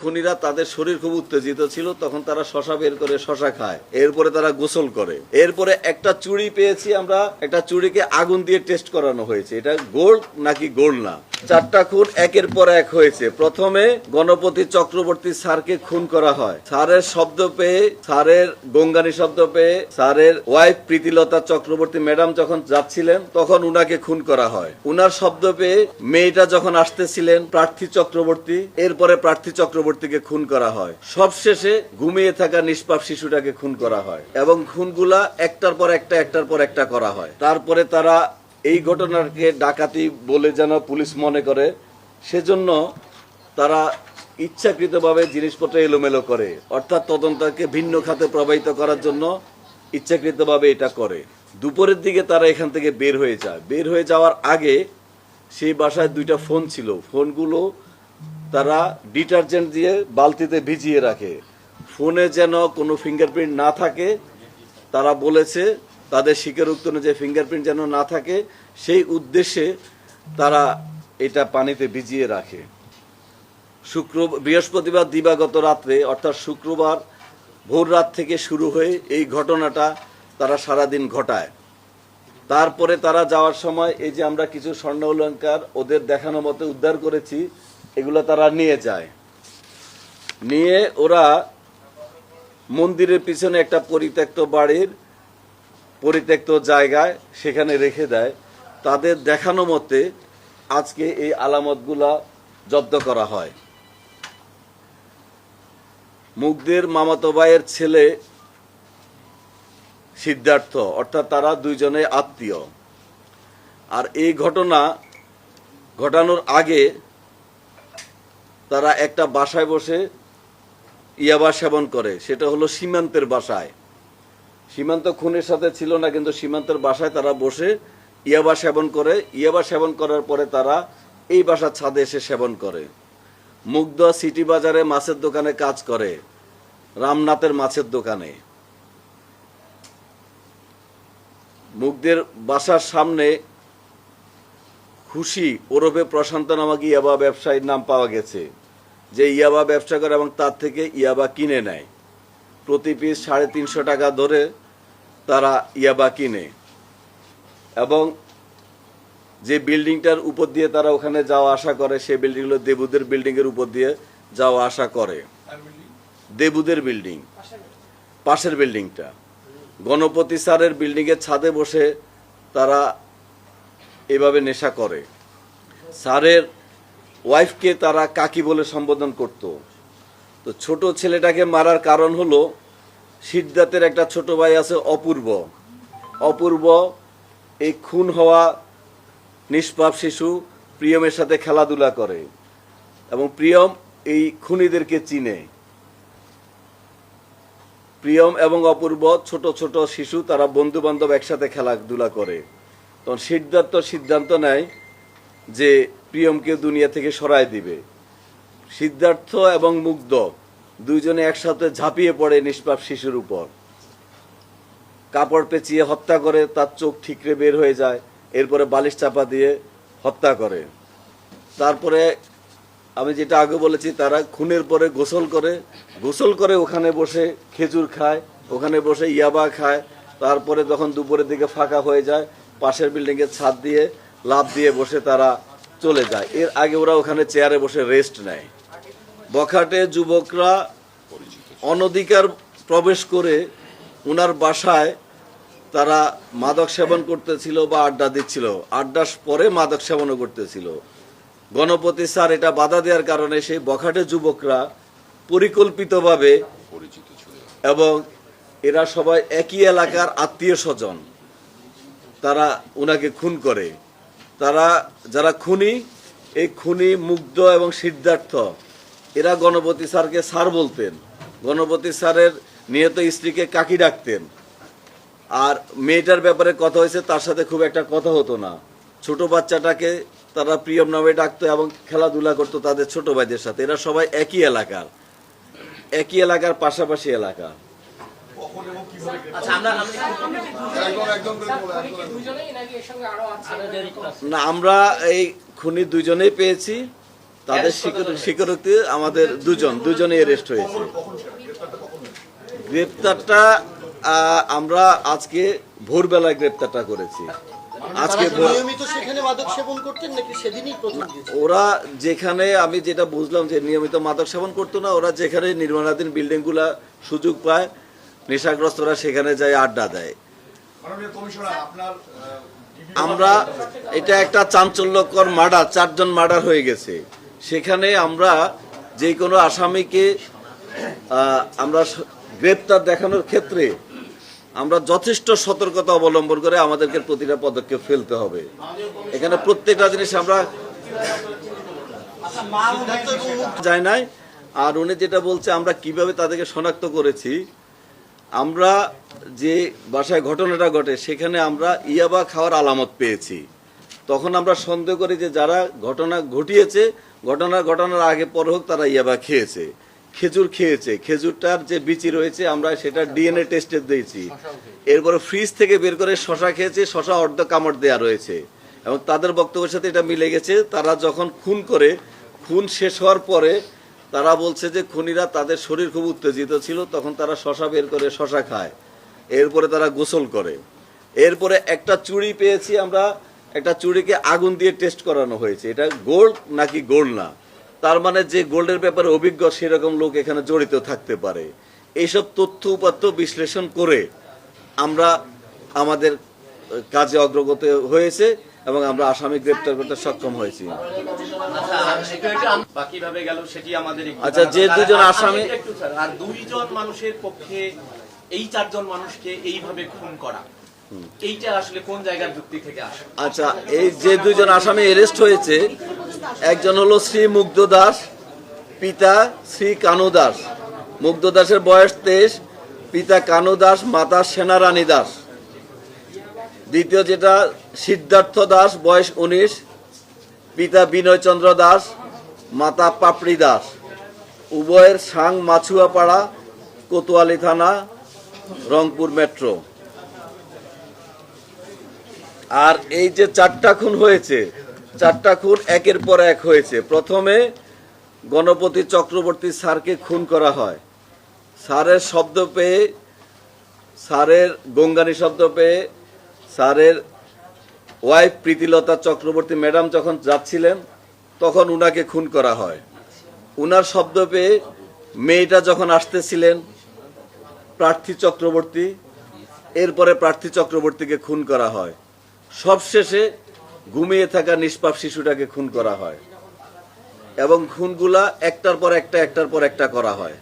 খুনিরা তাদের শরীর খুব উত্তেজিত ছিল, তখন তারা শশা বের করে শশা খায়, এরপরে তারা গোসল করে। এরপরে একটা চুড়ি পেয়েছি আমরা, একটা চুড়িকে আগুন দিয়ে টেস্ট করানো হয়েছে, এটা গোল্ড নাকি গোল্ড না। 4টা খুন একের পর এক হয়েছে। প্রথমে গণপতি চক্রবর্তী স্যারকে খুন করা হয়। স্যারের শব্দ পেয়ে, স্যারের গঙ্গানি শব্দ পেয়ে স্যারের ওয়াইফ প্রীতিলতা চক্রবর্তী ম্যাডাম যখন যাচ্ছিলেন তখন উনাকে খুন করা হয়। উনার শব্দ পেয়ে মেয়েটা যখন আসতেছিলেন প্রার্থী চক্রবর্তী, এরপরে প্রার্থী চক্রবর্তীকে খুন করা হয়। সবশেষে ঘুমিয়ে থাকা নিষ্পাপ শিশুটাকে খুন করা হয় এবং খুনগুলা একটার পর একটা করা হয়। তারপরে তারা এই ঘটনাকে ডাকাতি বলে যেন পুলিশ মনে করে, সেজন্য তারা ইচ্ছাকৃতভাবে জিনিসপত্র এলোমেলো করে, অর্থাৎ তদন্তকে ভিন্ন খাতে প্রবাহিত করার জন্য ইচ্ছাকৃতভাবে এটা করে। দুপুরের দিকে তারা এখান থেকে বের হয়ে যায়। বের হয়ে যাওয়ার আগে সেই বাসায় 2টা ফোন ছিল, ফোনগুলো তারা ডিটারজেন্ট দিয়ে বালতিতে ভিজিয়ে রাখে, ফোনে যেন কোনো ফিঙ্গারপ্রিন্ট না থাকে। তারা বলেছে তাদের স্বীকারোক্তি অনুযায়ী ফিঙ্গারপ্রিন্ট যেন না থাকে, সেই উদ্দেশ্যে তারা এটা পানিতে ভিজিয়ে রাখে। বৃহস্পতিবার দিবাগত রাত্রে, অর্থাৎ শুক্রবার ভোর রাত থেকে শুরু হয়ে এই ঘটনাটা তারা সারাদিন ঘটায়। তারপরে তারা যাওয়ার সময় এই যে আমরা কিছু স্বর্ণ অলংকার ওদের দেখানো মতো উদ্ধার করেছি, এগুলো তারা নিয়ে যায়। নিয়ে ওরা মন্দিরের পিছনে একটা পরিত্যক্ত বাড়ির পরিত্যক্ত জায়গায় সেখানে রেখে দেয়। তাদের দেখানো মতে আজকে এই আলামতগুলা জব্দ করা হয়। মুগ্ধের মামাতো ভাইয়ের ছেলে সিদ্ধার্থ, অর্থাৎ তারা দুইজনে আত্মীয়। আর এই ঘটনা ঘটানোর আগে তারা একটা বাসায় বসে ইয়াবা সেবন করে, সেটা হলো সীমান্তের বাসায়। সীমান্ত খুনের সাথে ছিল না, কিন্তু সীমান্তের বাসায় তারা বসে ইয়াবা সেবন করে। ইয়াবা সেবন করার পরে তারা এই বাসার ছাদে এসে সেবন করে। মুগ্ধ সিটি বাজারে মাছের দোকানে কাজ করে, রামনাথের মাছের দোকানে। মুগ্ধের বাসার সামনে খুশি ওরফে প্রশান্ত নামক ইয়াবা ব্যবসায়ীর নাম পাওয়া গেছে, যে ইয়াবা ব্যবসা করে এবং তার থেকে ইয়াবা কিনে নেয়। প্রতি পিস 350 টাকা ধরে তারা ইয়াবা কিনে। এবং যে বিল্ডিংটার উপর দিয়ে তারা ওখানে যাওয়া আসা করে, সেই বিল্ডিং হলো দেবুদের বিল্ডিং এর উপর দিয়ে যাওয়া আসা করে। দেবুদের বিল্ডিং, পাশের বিল্ডিংটা গণপতি স্যারের বিল্ডিং এর ছাদে বসে তারা এভাবে নেশা করে। স্যারের ওয়াইফকে তারা কাকি বলে সম্বোধন করত। তো ছোট ছেলেটাকে মারার কারণ হলো সিদ্ধার্থের একটা ছোট ভাই আছে অপূর্ব। অপূর্ব এই খুন হওয়া নিষ্পাপ শিশু প্রিয়মের সাথে খেলাধুলা করে এবং প্রিয়ম এই খুনিদেরকে চিনে। প্রিয়ম এবং অপূর্ব ছোট ছোট শিশু, তারা বন্ধু বান্ধব একসাথে খেলাধুলা করে। তখন সিদ্ধার্থ সিদ্ধান্ত নেয় যে প্রিয়মকে দুনিয়া থেকে সরায় দিবে। সিদ্ধার্থ এবং মুগ্ধ দুইজনে একসাথে ঝাঁপিয়ে পড়ে নিষ্পাপ শিশুর উপর, কাপড় পেঁচিয়ে হত্যা করে, তার চোখ ঠিকরে বের হয়ে যায়, এরপরে বালিশ চাপা দিয়ে হত্যা করে। তারপরে আমি যেটা আগে বলেছি, তারা খুনের পরে গোসল করে ওখানে বসে খেজুর খায়, ওখানে বসে ইয়াবা খায়। তারপরে যখন দুপুরের দিকে ফাঁকা হয়ে যায়, পাশের বিল্ডিং এর ছাদ দিয়ে লাফ দিয়ে বসে তারা চলে যায়। এর আগে ওরা ওখানে চেয়ারে বসে রেস্ট নেয়। বখাটে যুবকরা অনধিকার প্রবেশ করে উনার বাসায় তারা মাদক সেবন করতেছিল বা আড্ডা দিচ্ছিল, আড্ডার পরে মাদক সেবনও করতেছিল। গণপতি স্যার এটা বাধা দেওয়ার কারণে সেই বখাটে যুবকরা পরিকল্পিতভাবে, এবং এরা সবাই একই এলাকার আত্মীয় স্বজন, তারা উনাকে খুন করে। তারা যারা খুনি, এই খুনি মুগ্ধ এবং সিদ্ধার্থ, এরা গণপতি স্যারকে স্যার বলতেন, গণপতি স্যারের নিহত স্ত্রীকে কাকি ডাকতেন। আর মেয়েটার ব্যাপারে কথা হয়েছে, তার সাথে খুব একটা কথা হতো না। ছোট বাচ্চাটাকে তারা প্রিয়ম নামে ডাকতো এবং খেলাধুলা করতো তাদের ছোট ভাইদের সাথে। এরা সবাই একই এলাকার পাশাপাশি এলাকা। না, আমরা এই খুনি দুইজনেই পেয়েছি তাদের স্বীকারোক্তি আমাদের দুজনে অ্যারেস্ট হয়েছে। গ্রেপ্তারটা আমরা আজকে ভোরবেলায় গ্রেপ্তারটা করেছি। আজকে নিয়মিত সেখানে মাদক সেবন করতেন নাকি সেদিনই প্রথম দিয়েছে? ওরা যেখানে, আমি যেটা বুঝলাম যে নিয়মিত মাদক সেবন করতো না, ওরা যেখানে নির্মাণাধীন বিল্ডিং গুলা সুযোগ পায় নেশাগ্রস্তরা সেখানে যায় আড্ডা দেয়। আমরা এটা একটা চাঞ্চল্যকর মার্ডার, 4 জন মার্ডার হয়ে গেছে। সেখানে আমরা যে কোনো আসামিকে আমরা গ্রেপ্তার দেখানোর ক্ষেত্রে আমরা যথেষ্ট সতর্কতা অবলম্বন করে আমাদেরকে প্রতিটা পদক্ষেপ ফেলতে হবে। এখানে প্রত্যেকটা জিনিস আমরা যায় নাই। আর উনি যেটা বলছে আমরা কিভাবে তাদেরকে শনাক্ত করেছি, আমরা যে বাসায় ঘটনাটা ঘটে সেখানে আমরা ইয়াবা খাওয়ার আলামত পেয়েছি। তখন আমরা সন্দেহ করি যে যারা ঘটনা ঘটিয়েছে, ঘটনার আগে পর হোক তারা ইয়াবা খেয়েছে, খেজুর খেয়েছে। খেজুরটার যে বিচি রয়েছে আমরা সেটা ডিএনএ টেস্টে দিয়েছি। এরপরে ফ্রিজ থেকে বের করে শশা খেয়েছে, শশা অর্ধ কামড় দেওয়া রয়েছে এবং তাদের বক্তব্যের সাথে এটা মিলে গেছে। তারা যখন খুন করে, খুন শেষ হওয়ার পরে তারা বলছে যে খুনিরা তাদের শরীর খুব উত্তেজিত ছিল, তখন তারা শশা বের করে শশা খায়, এরপরে তারা গোসল করে। এরপরে একটা চুড়ি পেয়েছি আমরা, একটা চুড়িকে আগুন দিয়ে টেস্ট করানো হয়েছে, এটা গোল্ড নাকি গোল্ড না। তার মানে যে গোল্ডের ব্যাপারে অভিজ্ঞ সেরকম লোক এখানে জড়িত থাকতে পারে। এইসব তথ্য উপাত্ত বিশ্লেষণ করে আমরা আমাদের কাজে অগ্রগতি হয়েছে এবং আমরা আসামি গ্রেপ্তার করতে সক্ষম হয়েছি। আচ্ছা, যে 2 জন আসামি, আর 2 জন মানুষের পক্ষে এই 4 জন মানুষকে এইভাবে খুন করা, এইটা আসলে কোন জায়গার যুক্তি থেকে আসে? আচ্ছা, এই যে 2 জন আসামি অ্যারেস্ট হয়েছে, একজন হলো শ্রী মুগ্ধ দাস, পিতা শ্রী কানু দাস। মুগ্ধ দাসের বয়স 23, পিতা কানু দাস, মাতা সেনারানী দাস। দ্বিতীয় যেটা সিদ্ধার্থ দাস, বয়স 19, পিতা বিনয় চন্দ্র দাস, মাতা পাপড়ি দাস। উভয়ের সাং মাছুয়াপাড়া, কোতোয়ালি থানা, রংপুর মেট্রো। আর এই যে 4টা খুন হয়েছে, 4টা খুন একের পর এক হয়েছে। প্রথমে গণপতি চক্রবর্তী স্যারকে খুন করা হয়। স্যারের শব্দ পেয়ে, স্যারের গঙ্গানি শব্দ পেয়ে স্যারের ওয়াইফ প্রীতিলতা চক্রবর্তী ম্যাডাম যখন যাচ্ছিলেন তখন উনাকে খুন করা হয়। উনার শব্দ পেয়ে মেয়েটা যখন আসতেছিলেন প্রার্থী চক্রবর্তী, এরপরে প্রার্থী চক্রবর্তীকে খুন করা হয়। সবশেষে ঘুমিয়ে থাকা নিষ্পাপ শিশুটাকে খুন করা হয় এবং খুনগুলা একটার পর একটা করা হয়।